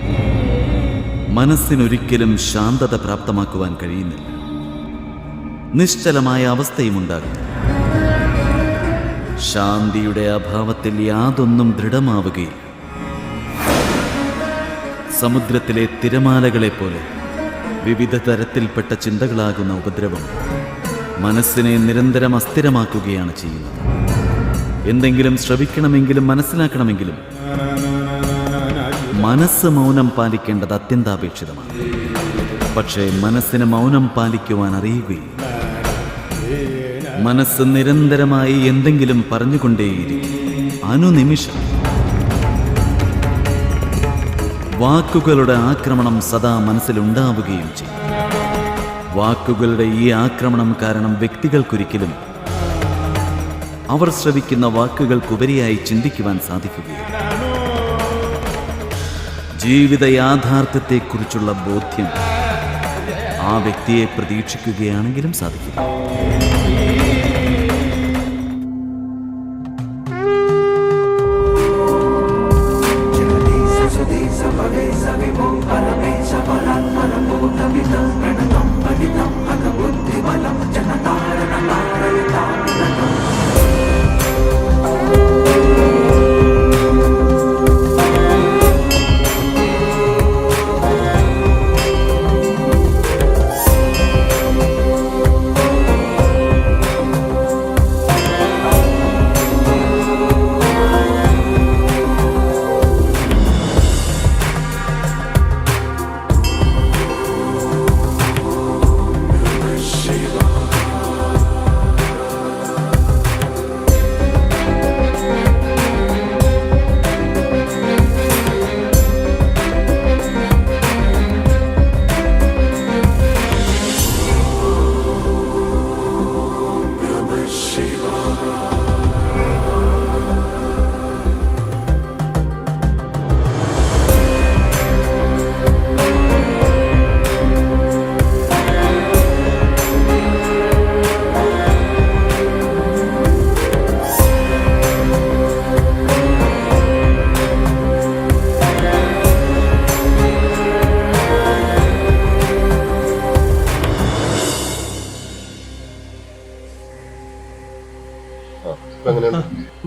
Speaker 6: മനസ്സിനൊരിക്കലും ശാന്തത പ്രാപ്തമാക്കുവാൻ കഴിയുന്നില്ല. നിശ്ചലമായ അവസ്ഥയും ഉണ്ടാകുന്നു. ശാന്തിയുടെ അഭാവത്തിൽ യാതൊന്നും ദൃഢമാവുകയില്ല. സമുദ്രത്തിലെ തിരമാലകളെ പോലെ വിവിധ തരത്തിൽപ്പെട്ട ചിന്തകളാകുന്ന ഉപദ്രവം മനസ്സിനെ നിരന്തരം അസ്ഥിരമാക്കുകയാണ് ചെയ്യുന്നത്. എന്തെങ്കിലും ശ്രവിക്കണമെങ്കിലും മനസ്സിലാക്കണമെങ്കിലും മനസ്സ് മൗനം പാലിക്കേണ്ടത് അത്യന്താപേക്ഷിതമാണ്. പക്ഷേ മനസ്സിന് മൗനം പാലിക്കുവാൻ അറിയുകയില്ല. മനസ്സ് നിരന്തരമായി എന്തെങ്കിലും പറഞ്ഞുകൊണ്ടേയിരിക്കും. അനുനിമിഷം വാക്കുകളുടെ ആക്രമണം സദാ മനസ്സിലുണ്ടാവുകയും ചെയ്യും. വാക്കുകളുടെ ഈ ആക്രമണം കാരണം വ്യക്തികൾക്കൊരിക്കലും അവർ ശ്രവിക്കുന്ന വാക്കുകൾക്കുപരിയായി ചിന്തിക്കുവാൻ സാധിക്കുകയില്ല. ജീവിത യാഥാർത്ഥ്യത്തെക്കുറിച്ചുള്ള ബോധ്യം ആ വ്യക്തിയെ പ്രതീക്ഷിക്കുകയാണെങ്കിലും സാധിക്കും.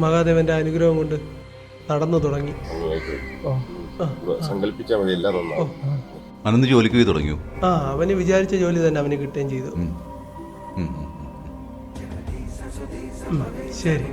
Speaker 20: മഹാദേവന്റെ അനുഗ്രഹം കൊണ്ട് നടന്നു തുടങ്ങി.
Speaker 15: സങ്കല്പിച്ചാൽ മതി എല്ലാം നന്നാവും.
Speaker 6: അനന്ത് ജോലിക്ക് പോയി തുടങ്ങിയോ?
Speaker 20: അവന് വിചാരിച്ച ജോലി തന്നെ അവന് കിട്ടുകയും ചെയ്തു. ശരി.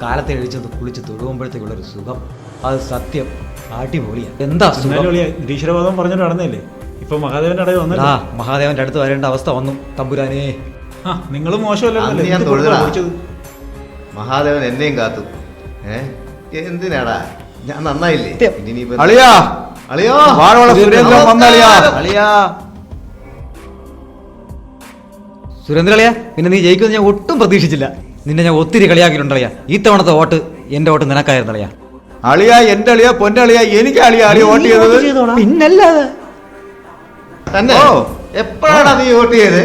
Speaker 17: കാലത്തെ എഴിച്ചത് കുളിച്ച് തൊടുമ്പോഴത്തേക്കുള്ളൊരു സുഖം, അത് സത്യം അടിപൊളിയാണ്. എന്താ
Speaker 10: ഈശ്വരവാദം പറഞ്ഞിട്ട് നടന്നില്ലേ? ഇപ്പൊ മഹാദേവന്റെ അടുത്ത് വന്നല്ലോ.
Speaker 17: മഹാദേവന്റെ അടുത്ത് വരേണ്ട അവസ്ഥ വന്നു. തമ്പുരാനേ,
Speaker 10: നിങ്ങളും മോശമല്ലേ?
Speaker 18: മഹാദേവൻ എന്നെയും കാത്തു. എന്തിനാടാ, ഞാൻ നന്നായില്ലേ?
Speaker 17: സുരേന്ദ്രളിയ, പിന്നെ നീ ജയിക്കുമെന്ന് ഞാൻ ഒട്ടും പ്രതീക്ഷിച്ചില്ല. നിന്നെ ഞാൻ ഒത്തിരി കളിയാക്കിയിട്ടുണ്ടളിയാ. ഈ തവണത്തെ വോട്ട് എന്റെ വോട്ട് നിനക്കായിരുന്നളിയാ.
Speaker 11: അളിയ, എന്റെ അളിയ, പൊന്നളിയ, എനിക്ക് അളിയ വോട്ട് ചെയ്തത്.
Speaker 17: പിന്നല്ലാതെ
Speaker 18: തന്നെ എപ്പോഴാണ് നീ വോട്ട് ചെയ്ത്?